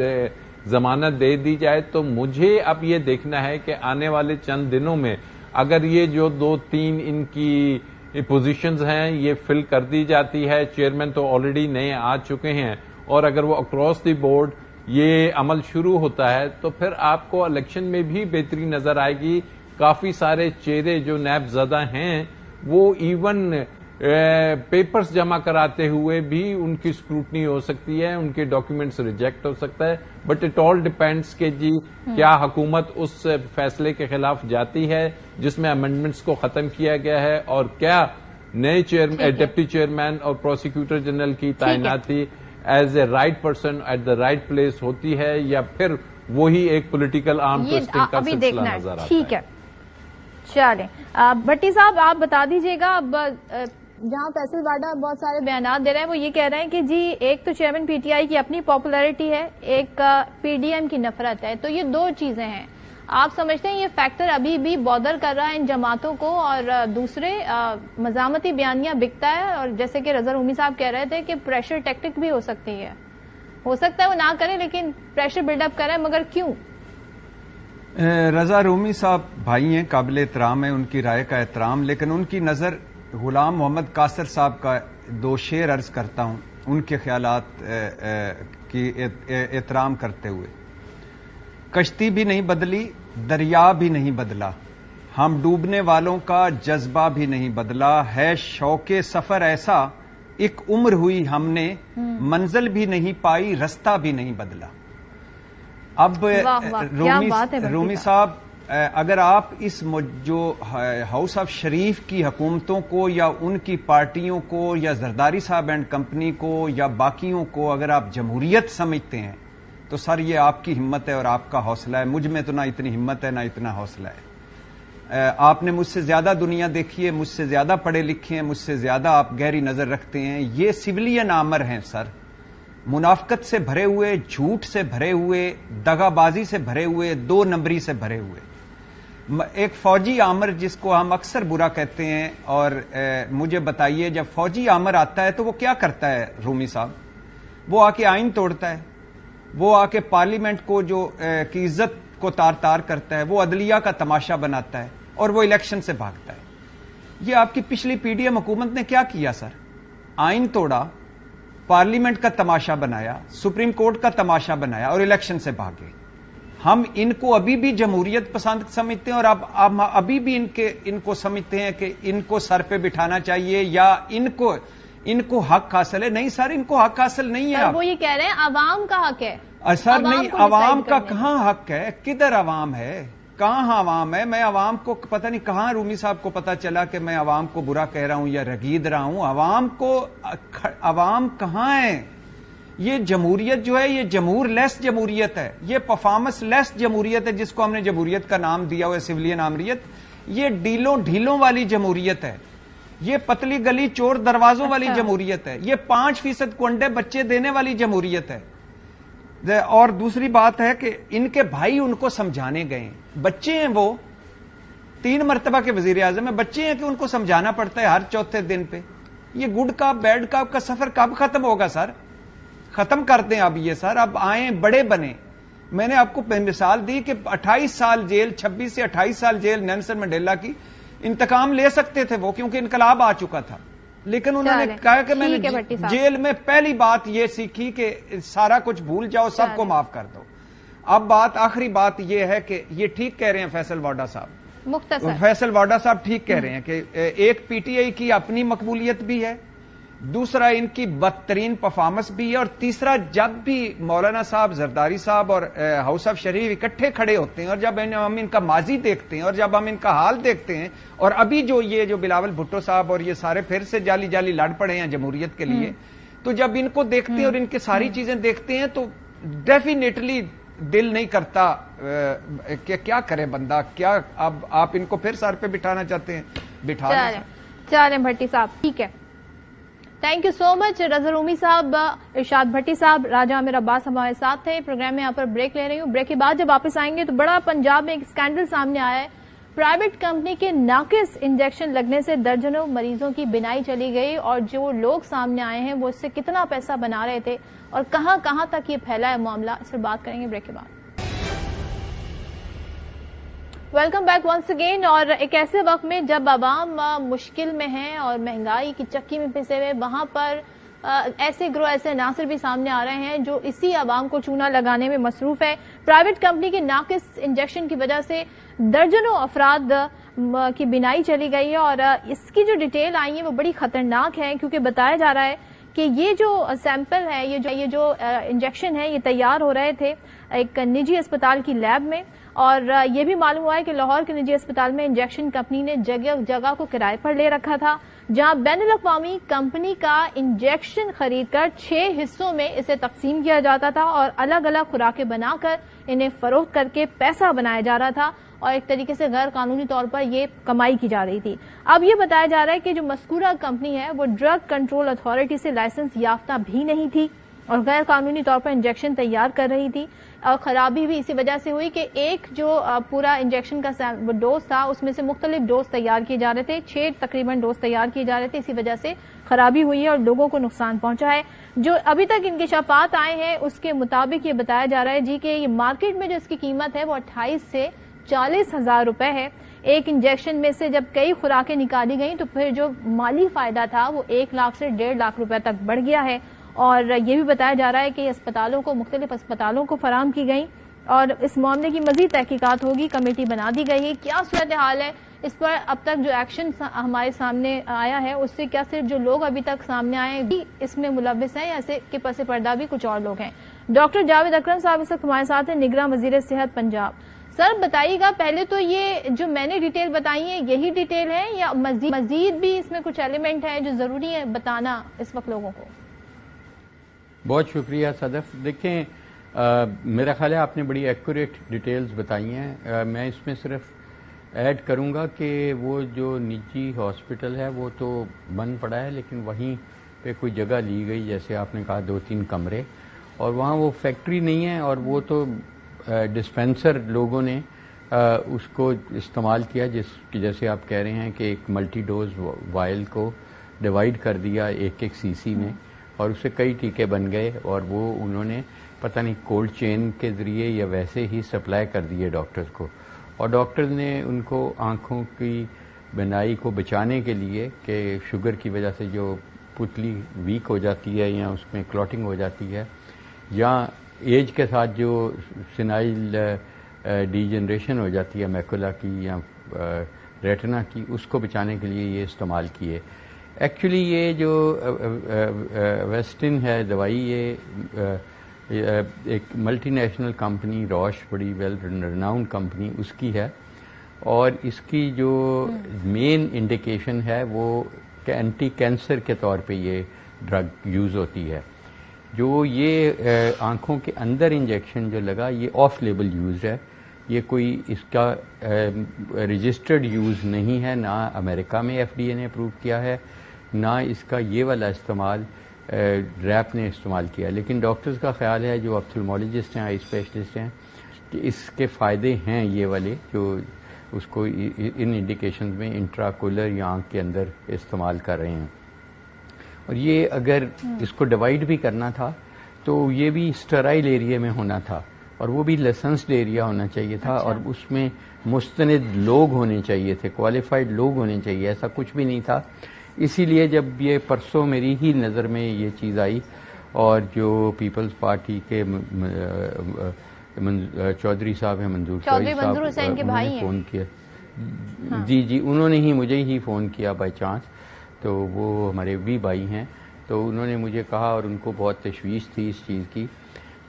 Speaker 6: ضمانت دے دی جائے. تو مجھے اب یہ دیکھنا ہے کہ آنے والے چند دنوں میں اگر یہ جو 2-3 ان کی پوزیشنز ہیں یہ فل کر دی جاتی ہے, چیئرمین تو آلریڈی نئے آ چکے ہیں, اور اگر وہ اکراس دی بورڈ یہ عمل شروع ہوتا ہے تو پھر آپ کو الیکشن میں بھی بہتری نظر آئے گی. کافی سارے چہرے جو نیب زدہ ہیں وہ ایون پیپرز جمع کراتے ہوئے بھی ان کی اسکروٹنی ہو سکتی ہے, ان کے ڈاکیومنٹس ریجیکٹ ہو سکتا ہے. بٹ اٹ آل ڈیپینڈس کہ جی کیا حکومت اس فیصلے کے خلاف جاتی ہے جس میں امینڈمنٹس کو ختم کیا گیا ہے, اور کیا نئے ڈپٹی چیئرمین اور پروسیکیوٹر جنرل کی تعیناتی as a right person at the right place ہوتی ہے, یا پھر وہی ایک پولیٹیکل آرم ٹوئسٹنگ کا سلسلہ نظر آتا ہے.
Speaker 3: ٹھیک ہے, چلیں بھٹی صاحب آپ بتا دیجیے گا. اب جہاں فیصل واڈا بہت سارے بیانات دے رہے ہیں وہ یہ کہہ رہے ہیں کہ جی ایک تو چیئرمین پی ٹی آئی کی اپنی پاپولیرٹی ہے, ایک پی ڈی ایم کی نفرت ہے, تو یہ 2 چیزیں ہیں. آپ سمجھتے ہیں یہ فیکٹر ابھی بھی بودر کر رہا ہے ان جماعتوں کو, اور دوسرے مزاحمتی بیانیاں بکتا ہے, اور جیسے کہ رضا رومی صاحب کہہ رہے تھے کہ پریشر ٹیکٹک بھی ہو سکتی ہے, ہو سکتا ہے وہ نہ کریں لیکن پریشر بلڈ اپ کریں, مگر کیوں؟
Speaker 2: رضا رومی صاحب بھائی ہیں, قابل احترام ہیں, ان کی رائے کا احترام, لیکن ان کی نظر غلام محمد قاصر صاحب کا 2 شعر عرض کرتا ہوں ان کے خیالات کی احترام کرتے ہوئے. کشتی بھی نہیں بدلی, دریا بھی نہیں بدلا, ہم ڈوبنے والوں کا جذبہ بھی نہیں بدلا, ہے شوق سفر ایسا ایک عمر ہوئی ہم نے, منزل بھی نہیں پائی رستہ بھی نہیں بدلا. اب رومی صاحب اگر آپ اس جو ہاؤس آف شریف کی حکومتوں کو یا ان کی پارٹیوں کو یا زرداری صاحب اینڈ کمپنی کو یا باقیوں کو اگر آپ جمہوریت سمجھتے ہیں تو سر یہ آپ کی ہمت ہے اور آپ کا حوصلہ ہے. مجھ میں تو نہ اتنی ہمت ہے نہ اتنا حوصلہ ہے. آپ نے مجھ سے زیادہ دنیا دیکھی ہے, مجھ سے زیادہ پڑھے لکھے ہیں, مجھ سے زیادہ آپ گہری نظر رکھتے ہیں. یہ سویلین آمر ہیں سر, منافقت سے بھرے ہوئے, جھوٹ سے بھرے ہوئے, دغا بازی سے بھرے ہوئے, 2 نمبری سے بھرے ہوئے. ایک فوجی آمر جس کو ہم اکثر برا کہتے ہیں, اور مجھے بتائیے جب فوجی آمر آتا ہے تو وہ کیا کرتا ہے رومی صاحب؟ وہ آ کے آئین توڑتا ہے, وہ آ کے پارلیمنٹ کو جو کی عزت کو تار تار کرتا ہے, وہ عدلیہ کا تماشا بناتا ہے, اور وہ الیکشن سے بھاگتا ہے. یہ آپ کی پچھلی پی ڈی ایم حکومت نے کیا کیا سر؟ آئین توڑا, پارلیمنٹ کا تماشا بنایا, سپریم کورٹ کا تماشا بنایا, اور الیکشن سے بھاگے. ہم ان کو ابھی بھی جمہوریت پسند سمجھتے ہیں, اور اب ابھی بھی ان کو سمجھتے ہیں کہ ان کو سر پہ بٹھانا چاہیے, یا ان کو حق حاصل ہے. نہیں سر، ان کو حق حاصل نہیں ہے.
Speaker 3: وہ یہ کہہ رہے ہیں عوام کا حق ہے.
Speaker 2: سر نہیں، عوام کا کہاں حق ہے؟ کدھر عوام ہے؟ کہاں عوام ہے؟ میں عوام کو پتہ نہیں کہاں رومی صاحب کو پتہ چلا کہ میں عوام کو برا کہہ رہا ہوں یا رگید رہا ہوں. عوام کہاں ہے؟ یہ جمہوریت جو ہے یہ جمہور لیس جمہوریت ہے، یہ پرفارمنس لیس جمہوریت ہے جس کو ہم نے جمہوریت کا نام دیا ہوا ہے، سویلین آمریت. یہ ڈھیلوں والی جمہوریت ہے، یہ پتلی گلی چور دروازوں والی جمہوریت ہے، یہ 5% کنڈے بچے دینے والی جمہوریت ہے. اور دوسری بات ہے کہ ان کے بھائی ان کو سمجھانے گئے، بچے ہیں، وہ 3 مرتبہ کے وزیر اعظم ہیں، بچے ہیں کہ ان کو سمجھانا پڑتا ہے ہر چوتھے دن پہ. یہ گڈ کاپ بیڈ کاپ کا سفر کب ختم ہوگا سر؟ ختم کر دیں اب یہ سر، اب آئیں بڑے بنے. میں نے آپ کو مثال دی کہ 28 سال جیل، 26 سے 28 سال جیل نیلسن منڈیلا کی انتقام لے سکتے تھے وہ، کیونکہ انقلاب آ چکا تھا. لیکن انہوں نے کہا کہ میں نے جیل میں پہلی بات یہ سیکھی کہ سارا کچھ بھول جاؤ، سب کو معاف کر دو. اب آخری بات یہ ہے کہ یہ ٹھیک کہہ رہے ہیں فیصل واڈا صاحب، فیصل واڈا صاحب ٹھیک کہہ رہے ہیں کہ ایک پی ٹی آئی کی اپنی مقبولیت بھی ہے، دوسرا ان کی بدترین پرفارمنس بھی ہے، اور تیسرا جب بھی مولانا صاحب، زرداری صاحب اور ہاؤس آف شریف اکٹھے کھڑے ہوتے ہیں اور جب ہم ان کا ماضی دیکھتے ہیں اور جب ہم ان کا حال دیکھتے ہیں، اور ابھی جو بلاول بھٹو صاحب اور یہ سارے پھر سے جعلی لڑ پڑے ہیں جمہوریت کے لیے، تو جب ان کو دیکھتے ہیں اور ان کی ساری چیزیں دیکھتے ہیں تو ڈیفینیٹلی دل نہیں کرتا کہ کیا کرے بندہ. کیا اب آپ ان کو پھر سر پہ بٹھانا چاہتے ہیں؟ بٹھا
Speaker 3: چلیں بھٹی صاحب، ٹھیک ہے. تھینک یو سو مچ رضا رومی صاحب، ارشاد بھٹی صاحب، راجہ عامر عباس ہمارے ساتھ تھے. پروگرام میں یہاں پر بریک لے رہی ہوں. بریک کے بعد جب واپس آئیں گے تو بڑا پنجاب میں ایک اسکینڈل سامنے آیا ہے. پرائیویٹ کمپنی کے ناقص انجیکشن لگنے سے درجنوں مریضوں کی بینائی چلی گئی، اور جو لوگ سامنے آئے ہیں وہ اس سے کتنا پیسہ بنا رہے تھے اور کہاں کہاں تک یہ پھیلا ہے معاملہ، اس پر بات کریں گے بریک کے بعد. Welcome back once again. اور ایک ایسے وقت میں جب عوام مشکل میں ہیں اور مہنگائی کی چکی میں پھنسے ہوئے، وہاں پر ایسے گروہ، ایسے عناصر بھی سامنے آ رہے ہیں جو اسی عوام کو چونا لگانے میں مصروف ہے. پرائیویٹ کمپنی کے ناقص انجیکشن کی وجہ سے درجنوں افراد کی بینائی چلی گئی ہے، اور اس کی جو ڈیٹیل آئی ہے وہ بڑی خطرناک ہے، کیونکہ بتایا جا رہا ہے کہ یہ جو سیمپل ہے، یہ جو انجیکشن ہے، یہ تیار ہو رہے تھے ایک نجی اسپتال کی لیب میں. اور یہ بھی معلوم ہوا ہے کہ لاہور کے نجی اسپتال میں انجیکشن کمپنی نے جگہ کو کرائے پر لے رکھا تھا، جہاں بین الاقوامی کمپنی کا انجیکشن خرید کر 6 حصوں میں اسے تقسیم کیا جاتا تھا اور الگ الگ خوراکیں بنا کر انہیں فروخت کر کے پیسہ بنایا جا رہا تھا، اور ایک طریقے سے غیر قانونی طور پر یہ کمائی کی جا رہی تھی. اب یہ بتایا جا رہا ہے کہ جو مذکورہ کمپنی ہے وہ ڈرگ کنٹرول اتھارٹی سے لائسنس یافتہ بھی نہیں تھی اور غیر قانونی طور پر انجیکشن تیار کر رہی تھی. اور خرابی بھی اسی وجہ سے ہوئی کہ ایک جو پورا انجیکشن کا ڈوز تھا اس میں سے مختلف ڈوز تیار کیے جا رہے تھے، 6 تقریباً ڈوز تیار کیے جا رہے تھے. اسی وجہ سے خرابی ہوئی ہے اور لوگوں کو نقصان پہنچا ہے. جو ابھی تک انکشافات آئے ہیں اس کے مطابق یہ بتایا جا رہا ہے جی کہ یہ مارکیٹ میں جو اس کی قیمت ہے وہ 28 سے 40 ہزار روپے ہے. ایک انجیکشن میں سے جب کئی خوراکیں نکالی گئیں تو پھر جو مالی فائدہ تھا وہ 1 لاکھ سے 1.5 لاکھ روپے تک بڑھ گیا ہے. اور یہ بھی بتایا جا رہا ہے کہ مختلف اسپتالوں کو فراہم کی گئی اور اس معاملے کی مزید تحقیقات ہوگی. کمیٹی بنا دی گئی ہے. کیا صورتحال ہے اس پر اب تک جو ایکشن ہمارے سامنے آیا ہے اس سے کیا صرف جو لوگ ابھی تک سامنے آئے ہیں اس میں ملوث ہیں یا اس کے پس پردہ بھی کچھ اور لوگ ہیں؟ ڈاکٹر جاوید اکرم صاحب اس وقت ہمارے ساتھ ہیں، نگراں وزیر صحت پنجاب. سر بتائیے گا پہلے تو یہ جو میں نے ڈیٹیل بتائی ہے یہی ڈیٹیل ہے یا مزید بھی اس میں کچھ ایلیمنٹ ہے جو ضروری ہے بتانا اس وقت لوگوں کو؟
Speaker 6: بہت شکریہ صدف. دیکھیں میرا خیال ہے آپ نے بڑی ایکوریٹ ڈیٹیلز بتائی ہیں. میں اس میں صرف ایڈ کروں گا کہ وہ جو نجی ہاسپٹل ہے وہ تو بند پڑا ہے، لیکن وہیں پہ کوئی جگہ لی گئی جیسے آپ نے کہا 2-3 کمرے، اور وہاں وہ فیکٹری نہیں ہے اور وہ تو ڈسپینسر لوگوں نے اس کو استعمال کیا جیسے آپ کہہ رہے ہیں کہ ایک ملٹی ڈوز وائل کو ڈیوائیڈ کر دیا 1-1 cc میں اور اس سے کئی ٹیکے بن گئے اور وہ انہوں نے پتہ نہیں کولڈ چین کے ذریعے یا ویسے ہی سپلائی کر دیے ڈاکٹرز کو، اور ڈاکٹر نے ان کو آنکھوں کی بینائی کو بچانے کے لیے کہ شوگر کی وجہ سے جو پتلی ویک ہو جاتی ہے یا اس میں کلوٹنگ ہو جاتی ہے یا ایج کے ساتھ جو سینائل ڈی جنریشن ہو جاتی ہے میکولا کی یا ریٹنا کی، اس کو بچانے کے لیے یہ استعمال کیے.
Speaker 7: ایکچولی یہ جو ویسٹن ہے دوائی، یہ ایک ملٹی نیشنل کمپنی روش، بڑی ویل رناؤنڈ کمپنی، اس کی ہے، اور اس کی جو مین انڈیکیشن ہے وہ اینٹی کینسر کے طور پہ یہ ڈرگ یوز ہوتی ہے. جو یہ آنکھوں کے اندر انجیکشن جو لگا، یہ آف لیبل یوز ہے، یہ کوئی اس کا رجسٹرڈ یوز نہیں ہے، نہ امریکہ میں ایف ڈی اے نے اپروو کیا ہے، نہ اس کا یہ والا استعمال ریپ نے استعمال کیا. لیکن ڈاکٹرز کا خیال ہے جو آپتھلمولوجسٹ ہیں، آئی اسپیشلسٹ ہیں، کہ اس کے فائدے ہیں یہ والے، جو اس کو ان انڈیکیشنز میں انٹراکولر یا آنکھ کے اندر استعمال کر رہے ہیں. اور یہ اگر اس کو ڈیوائڈ بھی کرنا تھا تو یہ بھی اسٹرائل ایریا میں ہونا تھا، اور وہ بھی لائسنسڈ ایریا ہونا چاہیے تھا، اور اس میں مستند لوگ ہونے چاہیے تھے، کوالیفائڈ لوگ ہونے چاہیے. ایسا کچھ بھی نہیں تھا. اسی لیے جب یہ پرسوں میری ہی نظر میں یہ چیز آئی، اور جو پیپلز پارٹی کے چودھری صاحب ہیں، منظور چودھری صاحب، انہوں نے فون کیا. جی انہوں نے ہی مجھے ہی فون کیا بائی چانس، تو وہ ہمارے بھی بھائی ہیں، تو انہوں نے مجھے کہا، اور ان کو بہت تشویش تھی اس چیز کی.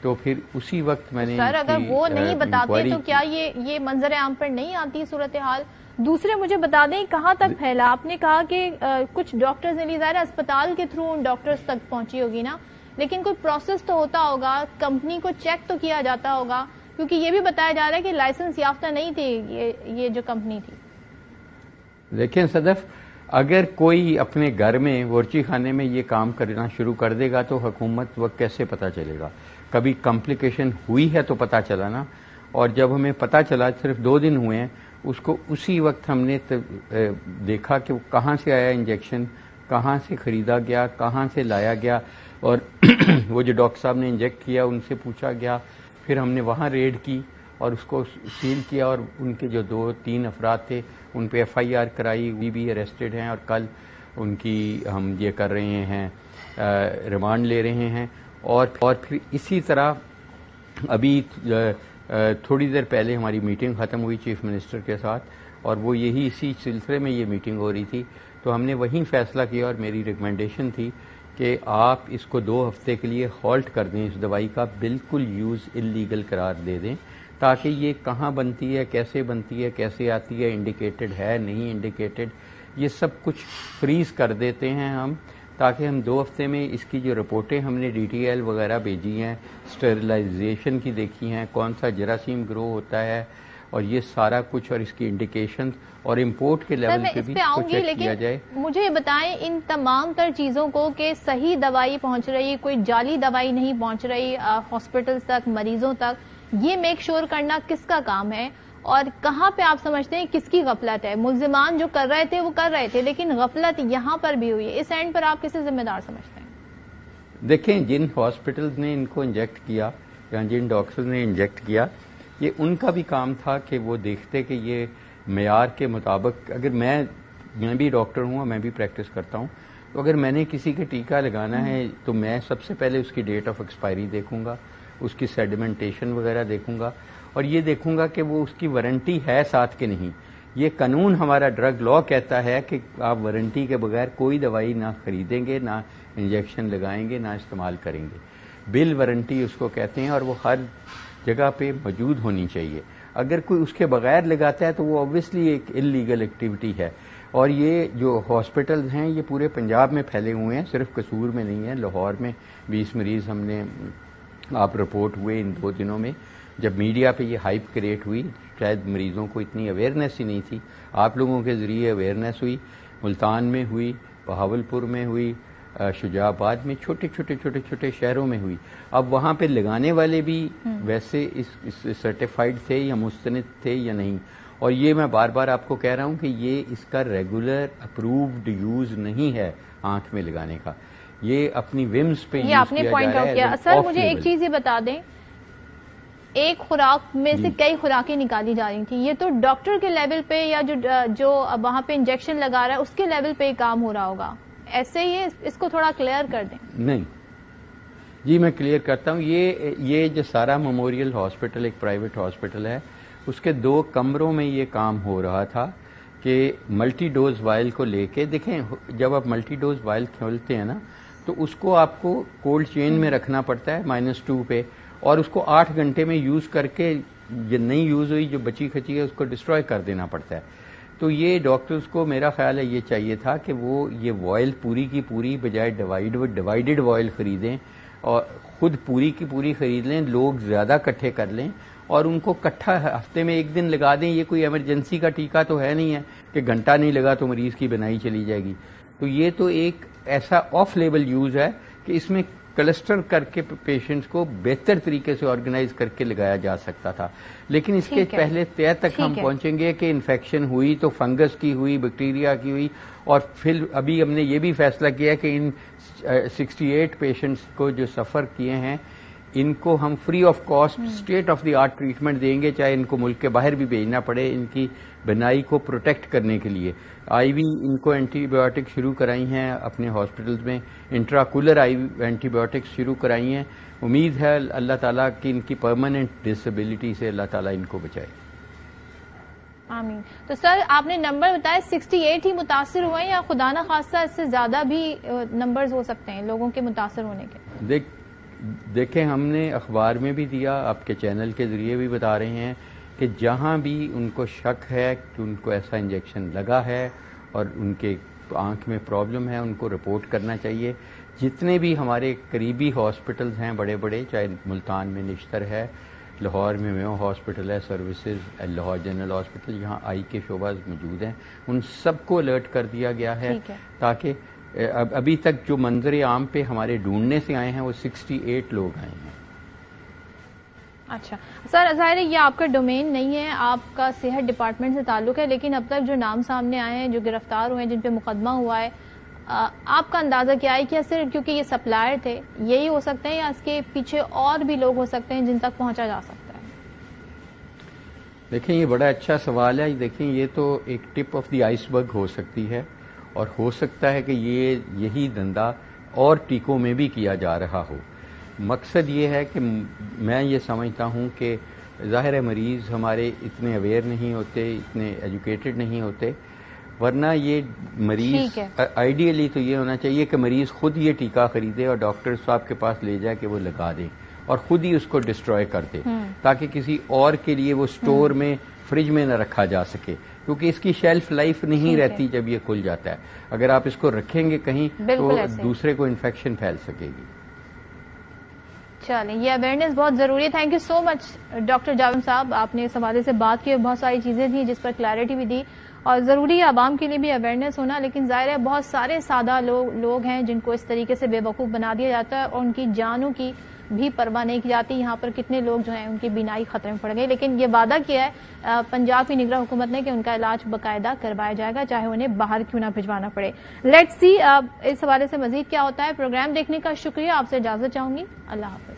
Speaker 7: تو پھر اسی وقت میں نے
Speaker 3: سر اگر وہ نہیں بتاتے تو کیا یہ منظر عام پر نہیں آتی صورتحال؟ دوسرے مجھے بتا دیں کہاں تک پھیلا؟ آپ نے کہا کہ کچھ ڈاکٹرز نے ظاہر اسپتال کے تھرو ان ڈاکٹرز تک پہنچی ہوگی نا، لیکن کوئی پروسیس تو ہوتا ہوگا، کمپنی کو چیک تو کیا جاتا ہوگا، کیونکہ یہ بھی بتایا جا رہا ہے کہ لائسنس یافتہ نہیں تھی یہ جو کمپنی تھی.
Speaker 7: دیکھیں صدف، اگر کوئی اپنے گھر میں ورچی خانے میں یہ کام کرنا شروع کر دے گا تو حکومت وقت کیسے پتہ چلے گا؟ کبھی کمپلیکیشن ہوئی ہے تو پتہ چلا نا. اور جب ہمیں پتہ چلا، صرف 2 دن ہوئے ہیں، اس کو اسی وقت ہم نے دیکھا کہ وہ کہاں سے آیا انجیکشن، کہاں سے خریدا گیا، کہاں سے لایا گیا، اور وہ جو ڈاکٹر صاحب نے انجیکٹ کیا ان سے پوچھا گیا. پھر ہم نے وہاں ریڈ کی اور اس کو سیل کیا، اور ان کے جو 2-3 افراد تھے ان پہ ایف آئی آر کرائی، وہ بھی اریسٹڈ ہیں، اور کل ان کی ہم یہ کر رہے ہیں، ریمانڈ لے رہے ہیں. اور پھر اسی طرح ابھی تھوڑی دیر پہلے ہماری میٹنگ ختم ہوئی چیف منسٹر کے ساتھ، اور وہ یہی اسی سلسلے میں یہ میٹنگ ہو رہی تھی. تو ہم نے وہیں فیصلہ کیا، اور میری ریکمنڈیشن تھی کہ آپ اس کو 2 ہفتے کے لیے ہالٹ کر دیں، اس دوائی کا بالکل یوز انلیگل قرار دے دیں، تاکہ یہ کہاں بنتی ہے، کیسے آتی ہے، انڈیکیٹڈ ہے نہیں انڈیکیٹڈ، یہ سب کچھ فریز کر دیتے ہیں ہم، تاکہ ہم 2 ہفتے میں اس کی جو رپورٹیں ہم نے DTL وغیرہ بھیجی ہیں، اسٹیرلائزیشن کی دیکھی ہیں، کون سا جراثیم گرو ہوتا ہے، اور یہ سارا کچھ، اور اس کی انڈیکیشن اور امپورٹ کے لیول پہ بھی کچھ چیک کیا جائے.
Speaker 3: مجھے یہ بتائیں ان تمام تر چیزوں کو کہ صحیح دوائی پہنچ رہی، کوئی جعلی دوائی نہیں پہنچ رہی ہاسپٹلز تک، مریضوں تک، یہ میک شور کرنا کس کا کام ہے؟ اور کہاں پہ آپ سمجھتے ہیں کس کی غفلت ہے؟ ملزمان جو کر رہے تھے وہ کر رہے تھے، لیکن غفلت یہاں پر بھی ہوئی ہے. اس اینڈ پر آپ کسے ذمہ دار سمجھتے ہیں؟
Speaker 7: دیکھیں، جن ہاسپٹلز نے ان کو انجیکٹ کیا یا جن ڈاکٹرز نے انجیکٹ کیا، یہ ان کا بھی کام تھا کہ وہ دیکھتے کہ یہ معیار کے مطابق، اگر میں بھی ڈاکٹر ہوں اور میں بھی پریکٹس کرتا ہوں، تو اگر میں نے کسی کے ٹیکہ لگانا ہے تو میں سب سے پہلے اس کی ڈیٹ آف ایکسپائری دیکھوں گا، اس کی سیڈیمنٹیشن وغیرہ دیکھوں گا، اور یہ دیکھوں گا کہ وہ اس کی وارنٹی ہے ساتھ کہ نہیں. یہ قانون ہمارا ڈرگ لا کہتا ہے کہ آپ وارنٹی کے بغیر کوئی دوائی نہ خریدیں گے، نہ انجیکشن لگائیں گے، نہ استعمال کریں گے. بل وارنٹی اس کو کہتے ہیں، اور وہ ہر جگہ پہ موجود ہونی چاہیے. اگر کوئی اس کے بغیر لگاتا ہے تو وہ اوبویسلی ایک انلیگل ایکٹیویٹی ہے. اور یہ جو ہاسپٹلز ہیں یہ پورے پنجاب میں پھیلے ہوئے ہیں، صرف قصور میں نہیں ہیں. لاہور میں 20 مریض ہم نے آپ رپورٹ ہوئے ان 2 دنوں میں. جب میڈیا پہ یہ ہائپ کریٹ ہوئی، شاید مریضوں کو اتنی اویئرنیس ہی نہیں تھی، آپ لوگوں کے ذریعے اویئرنیس ہوئی. ملتان میں ہوئی، بہاولپور میں ہوئی، شجاع آباد میں، چھوٹے شہروں میں ہوئی. اب وہاں پہ لگانے والے بھی ویسے اس سرٹیفائیڈ تھے یا مستند تھے یا نہیں. اور یہ میں بار بار آپ کو کہہ رہا ہوں کہ یہ اس کا ریگولر اپرووڈ یوز نہیں ہے آنکھ میں لگانے کا، یہ اپنی ومز پہ
Speaker 3: یہ آپ نے پوائنٹ آؤٹ کیا. سر مجھے ایک چیز یہ بتا دیں، ایک خوراک میں سے کئی خوراکیں نکالی جا رہی تھیں، یہ تو ڈاکٹر کے لیول پہ یا جو وہاں پہ انجیکشن لگا رہا ہے اس کے لیول پہ کام ہو رہا ہوگا، ایسے ہی اس کو تھوڑا کلیئر کر دیں.
Speaker 7: نہیں جی، میں کلیئر کرتا ہوں. یہ جو سارا میموریل ہاسپٹل ایک پرائیویٹ ہاسپٹل ہے، اس کے 2 کمروں میں یہ کام ہو رہا تھا. کہ ملٹی ڈوز وائل کو لے کے دیکھیں، جب آپ ملٹی ڈوز وائل کھولتے ہیں نا تو اس کو آپ کو کولڈ چین میں رکھنا پڑتا ہے -2 پہ، اور اس کو 8 گھنٹے میں یوز کر کے جو نہیں یوز ہوئی جو بچی کھچی ہے اس کو ڈسٹروائے کر دینا پڑتا ہے. تو یہ ڈاکٹرز کو میرا خیال ہے یہ چاہیے تھا کہ وہ یہ وائل پوری کی پوری بجائے ڈیوائیڈڈ وائل خریدیں اور خود پوری کی پوری خرید لیں، لوگ زیادہ کٹھے کر لیں اور ان کو کٹھا ہفتے میں 1 دن لگا دیں. یہ کوئی ایمرجنسی کا ٹیکہ تو ہے نہیں ہے کہ گھنٹہ نہیں لگا تو مریض کی بنائی چلی جائے گی. تو یہ تو ایک ایسا آف لیبل یوز ہے کہ اس میں کلسٹر کر کے پیشنٹس کو بہتر طریقے سے آرگنائز کر کے لگایا جا سکتا تھا. لیکن اس کے پہلے طے تک ہم پہنچیں گے کہ انفیکشن ہوئی تو فنگس کی ہوئی، بیکٹیریا کی ہوئی، اور پھر ابھی ہم نے یہ بھی فیصلہ کیا کہ ان 68 پیشنٹس کو جو سفر کیے ہیں ان کو ہم free of cost state of the art treatment دیں گے، چاہے ان کو ملک کے باہر بھی بھیجنا پڑے ان کی بنائی کو پروٹیکٹ کرنے کے لیے. آئی وی ان کو اینٹی بایوٹک شروع کرائی ہیں اپنے ہاسپٹلز میں، انٹراکولر آئی وی اینٹی بایوٹکس شروع کرائی ہیں. امید ہے اللہ تعالیٰ کی ان کی پرماننٹ ڈسیبلٹی سے اللہ تعالیٰ ان کو بچائے.
Speaker 3: آمین. تو سر آپ نے نمبر بتایا 68 ہی متاثر ہوئے ہیں یا خدا نہ خواستہ اس سے زیادہ بھی نمبرز ہو سکتے ہیں لوگوں کے متاثر ہونے کے؟
Speaker 7: دیکھیں ہم نے اخبار میں بھی دیا، آپ کے چینل کے ذریعے بھی بتا رہے ہیں کہ جہاں بھی ان کو شک ہے کہ ان کو ایسا انجیکشن لگا ہے اور ان کے آنکھ میں پرابلم ہے ان کو رپورٹ کرنا چاہیے. جتنے بھی ہمارے قریبی ہاسپٹلز ہیں بڑے بڑے، چاہے ملتان میں نشتر ہے، لاہور میں میو ہاسپٹل ہے، سروسز لاہور جنرل ہاسپٹل، یہاں آئی کے شعبہ موجود ہیں، ان سب کو الرٹ کر دیا گیا ہے تاکہ ابھی تک جو منظر عام پہ ہمارے ڈھونڈنے سے آئے ہیں وہ 68 لوگ آئے ہیں.
Speaker 3: اچھا سر، ظاہر ہے یہ آپ کا ڈومین نہیں ہے، آپ کا صحت ڈپارٹمنٹ سے تعلق ہے، لیکن اب تک جو نام سامنے آئے ہیں، جو گرفتار ہوئے ہیں، جن پہ مقدمہ ہوا ہے، آپ کا اندازہ کیا ہے؟ کیا صرف کیونکہ یہ سپلائر تھے یہی ہو سکتے ہیں یا اس کے پیچھے اور بھی لوگ ہو سکتے ہیں جن تک پہنچا جا سکتا ہے؟
Speaker 7: دیکھیں یہ بڑا اچھا سوال ہے. دیکھیں یہ تو ایک ٹپ آف دی آئس برگ ہو سکتی ہے، اور ہو سکتا ہے کہ یہی دھندا اور ٹیکوں میں بھی کیا جا رہا ہو. مقصد یہ ہے کہ میں یہ سمجھتا ہوں کہ ظاہر ہے مریض ہمارے اتنے اویئر نہیں ہوتے، اتنے ایجوکیٹڈ نہیں ہوتے، ورنہ یہ مریض آئیڈیلی تو یہ ہونا چاہیے کہ مریض خود یہ ٹیکہ خریدے اور ڈاکٹر صاحب کے پاس لے جائے کہ وہ لگا دیں اور خود ہی اس کو ڈسٹروائے کر دے، تاکہ کسی اور کے لیے وہ سٹور میں فریج میں نہ رکھا جا سکے، کیونکہ اس کی شیلف لائف نہیں رہتی جب یہ کھل جاتا ہے. اگر آپ اس کو رکھیں گے کہیں تو دوسرے کو انفیکشن پھیل سکے گی.
Speaker 3: چلیں، یہ اویئرنیس بہت ضروری ہے. Thank you so much doctor Javed صاحب، آپ نے اس حوالے سے بات کی، بہت ساری چیزیں تھیں جس پر کلیئرٹی بھی دی، اور ضروری ہے عوام کے لیے بھی اویئرنیس ہونا. لیکن ظاہر ہے بہت سارے سادہ لوگ ہیں جن کو اس طریقے سے بے وقوف بنا دیا جاتا ہے اور ان کی جانوں کی بھی پرواہ نہیں کی جاتی. یہاں پر کتنے لوگ جو ہیں ان کی بینائی خطرے میں پڑ گئی، لیکن یہ وعدہ کیا ہے پنجاب کی نگراں حکومت نے کہ ان کا علاج باقاعدہ کروایا جائے گا، چاہے انہیں باہر کیوں نہ بھجوانا پڑے. لیٹس سی اس حوالے سے مزید کیا ہوتا ہے. پروگرام دیکھنے کا شکریہ. آپ سے اجازت چاہوں گی. اللہ حافظ.